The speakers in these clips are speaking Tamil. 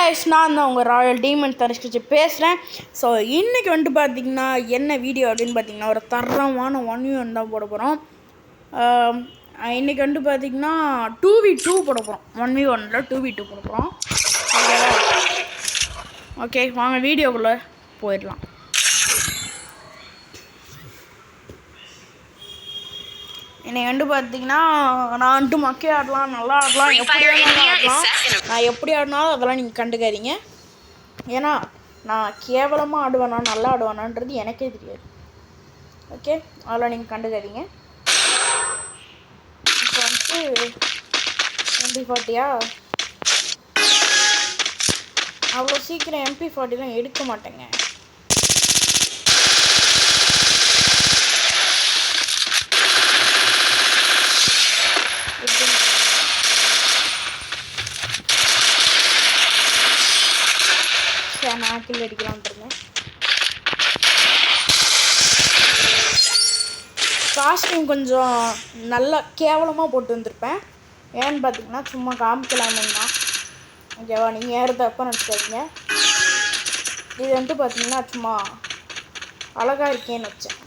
guys, நான் தான் உங்கள் ராயல் டீமன் தரிச்சு பேசுகிறேன். ஸோ இன்றைக்கி வந்துட்டு பார்த்திங்கன்னா என்ன வீடியோ அப்படின்னு பார்த்திங்கன்னா ஒரு தரமான 1v1 தான் போட போகிறோம். இன்றைக்கி வந்துட்டு பார்த்திங்கன்னா 2v2 போட போகிறோம். 1v1ல் 2v2 போட போகிறோம். ஓகேவா? ஓகே, வாங்க வீடியோக்குள்ளே போயிடலாம். என்னை வந்து பார்த்தீங்கன்னா நான் வந்துட்டு மக்கி ஆடலாம், நல்லா ஆடலாம், எப்படி ஆடலாம். நான் எப்படி ஆடினாலும் அதெல்லாம் நீங்கள் கண்டுக்காதீங்க. ஏன்னா நான் கேவலமாக ஆடுவேனா நல்லா ஆடுவேனான்றது எனக்கே தெரியாது. ஓகே, அதெல்லாம் நீங்கள் கண்டுக்காதீங்க. இப்போ வந்துட்டு MP40 அவ்வளோ சீக்கிரம் MP40 எடுக்க மாட்டேங்க. நான் கில் அடிக்கலான்ட்டுருந்தேன். காஸ்டியூம் கொஞ்சம் நல்லா கேவலமாக போட்டு வந்திருப்பேன். ஏன்னு பார்த்தீங்கன்னா சும்மா காமிக்கலான்னு தான். ஓகேவா? நீங்கள் ஏறு தப்பாக நினச்சிக்காதீங்க. இது வந்துட்டு பார்த்தீங்கன்னா சும்மா அழகாக இருக்கேன்னு வச்சேன்.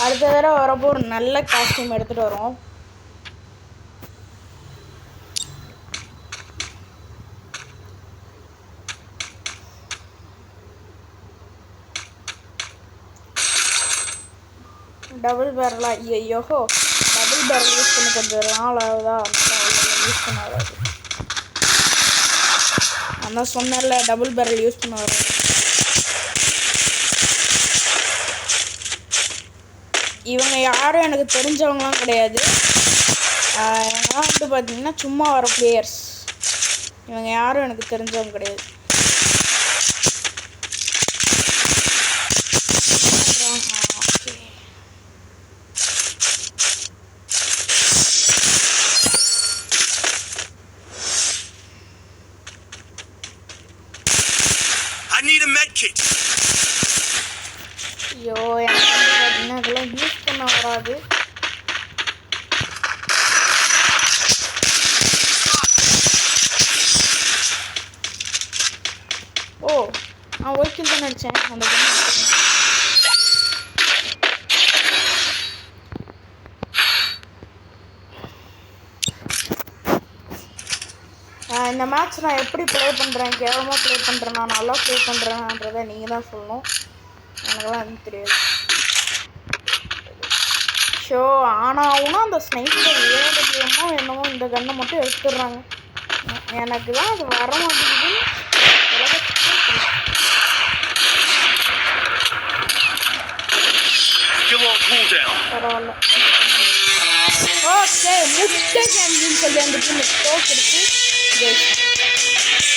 அடுத்த தடவை வரப்போ ஒரு நல்ல காஸ்டியூம் எடுத்துகிட்டு வரோம். டபுள் பேரலா? ஐயோஹோ, டபுள் பேரல் யூஸ் பண்ணி கொஞ்சம் நாள் ஆகுதா, யூஸ் பண்ண வராது. நான் சொன்னேன்ல டபுள் பேரல் யூஸ் பண்ண வராது. இவங்க யாரும் எனக்கு தெரிஞ்சவங்களாம் கிடையாது. இவங்க வந்து பார்த்தீங்கன்னா சும்மா வர பிளேயர்ஸ். இவங்க யாரும் எனக்கு தெரிஞ்சவங்க கிடையாது. ஐயோ, எனக்கு வந்து பார்த்தீங்கன்னா இதெல்லாம் யூஸ் பண்ண வராது. ஓ, நான் ஒரு கில் தான் அடித்தேன். அந்த இந்த மேட்ச் நான் எப்படி ப்ளே பண்ணுறேன், கேவலமாக ப்ளே பண்ணுறேன், நான் நல்லா ப்ளே பண்ணுறேன்றதை நீங்கள் தான் சொல்லணும். எனக்கெல்லாம் எனக்கு தெரியாது. ஷோ ஆனாவுன்னா அந்த ஸ்னைப்பர் ஏடபிள்யூமோ என்னமோ இந்த கண்ணை மட்டும் எடுத்துடுறாங்க. எனக்கு தான் அது வர மாட்டேங்குது. பரவாயில்ல. ஓகே, முட்டை கேண்டின்னு சொல்லி அந்த டீம் ஸ்டோக் இருக்கு.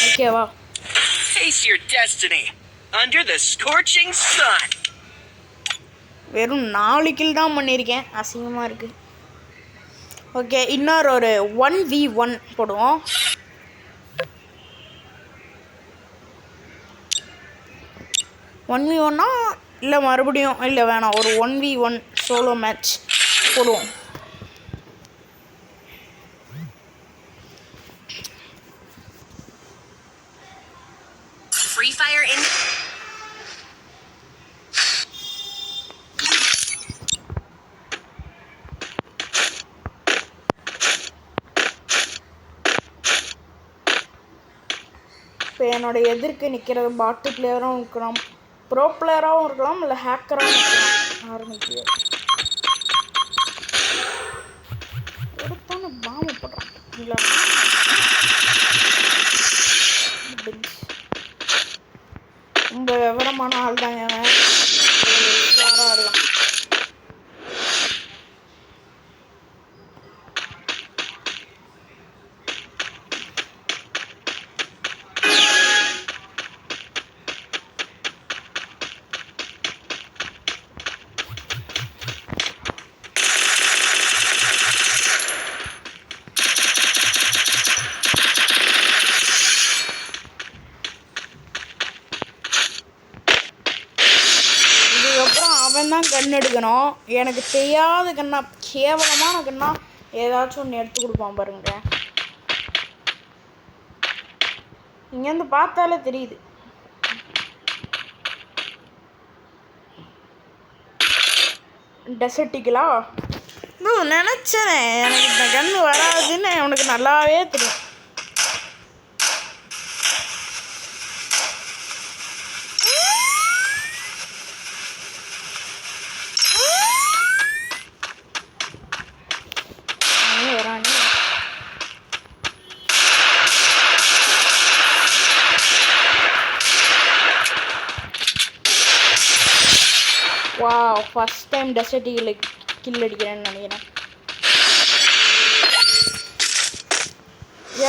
ஓகேவா? Face your destiny under the scorching sun. வெறும் 4 கில் தான் பண்ணியிருக்கேன். அசிங்கமாக இருக்குது. ஓகே, இன்னொரு ஒரு 1v1 போடுவோம். ஒன் வி ஒன்னா இல்லை மறுபடியும் இல்லை வேணாம், ஒரு 1v1 சோலோ மேட்ச் போடுவோம். Free fire in. இப்போ என்னோட எதிர்க்கு நிற்கிறது பாட்டு பிளேயராகவும் இருக்கலாம், ப்ரோ பிளேயராகவும் இருக்கலாம், இல்லை ஹேக்கராகவும் இருக்கலாம். ஆரம்பிக்கு எடுத்தான பாம்பு போடுறான். இல்லை ரொம்ப விவரமான ஆள் தாங்க. ஆடலாம். அவன் தான் கன் எடுக்கணும். எனக்கு தெரியாத கண்ணா, கேவலமான கண்ணா ஏதாச்சும் ஒன்று எடுத்து கொடுப்பான் பாருங்க. இங்கேருந்து பார்த்தாலே தெரியுது. டெசர்ட்டிக்கலா நினச்சேன், எனக்கு இந்த கன்று வராதுன்னு அவனுக்கு நல்லாவே தெரியும். வரானே வாவ், ஃபர்ஸ்ட் டைம் டெசர்ட்டில் கில் அடிக்கிறேன்னு நினைக்கிறேன்.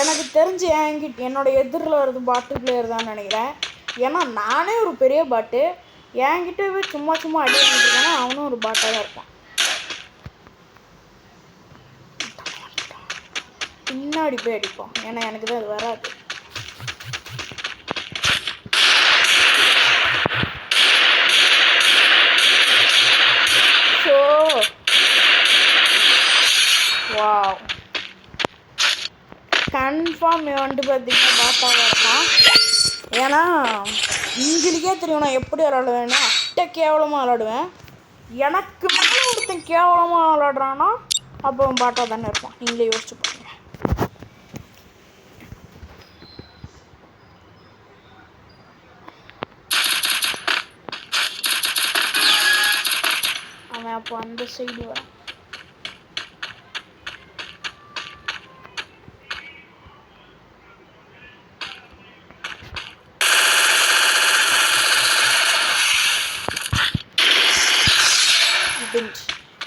எனக்கு தெரிஞ்சு என்னோட எதிரில் வருது பாட்டு பிளேயர் தான் நினைக்கிறேன். ஏன்னா நானே ஒரு பெரிய பாட்டு, என்கிட்ட சும்மா சும்மா அடி வாங்கிட்டுருக்கேன்னா அவனும் ஒரு பாட்டாக தான் இருப்பான். பின்னாடி போய் அடிப்போம், ஏன்னா எனக்கு தான் அது வராது. ஸோ வாவ், கன்ஃபார்ம் வந்துட்டு பார்த்தீங்கன்னா பாட்டாக இருப்பான். ஏன்னா உங்களுக்கே தெரியும் நான் எப்படி விளாடுவேன்னா அட்ட கேவலமாக விளாடுவேன். எனக்கு மேலே ஒருத்தன் கேவலமாக விளாடுறான்னா அப்போ அவன் பாட்டாக தானே இருப்பான். நீங்களே யோசிச்சு பாருங்க. அவன் அப்போ அந்த சைடு வரான்.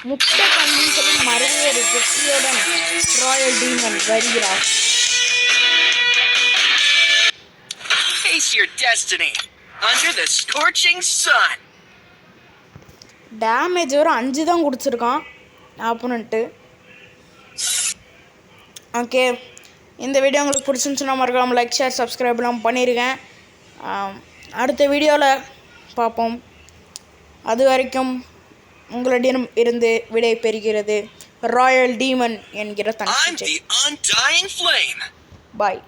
முட்டை கண்ணுன்னு சொல்லி மறுபடியும் ஒரு வெற்றியுடன் ராயல் டீமன் வருகிறார். Face your destiny under the scorching sun. Damage ஒரு 5 தான் கொடுத்துருக்கான் ஆப்போனண்ட்டு. ஓகே, இந்த வீடியோ உங்களுக்கு பிடிச்சிருந்துச்சுன்னா மறக்காம லைக், ஷேர், சப்ஸ்கிரைப்லாம் பண்ணியிருக்கேன். அடுத்த வீடியோவில் பார்ப்போம். அது வரைக்கும் உங்களிடம் இருந்து விடை பெறுகிறது ராயல் டீமன் என்கிற தனி. பாய்.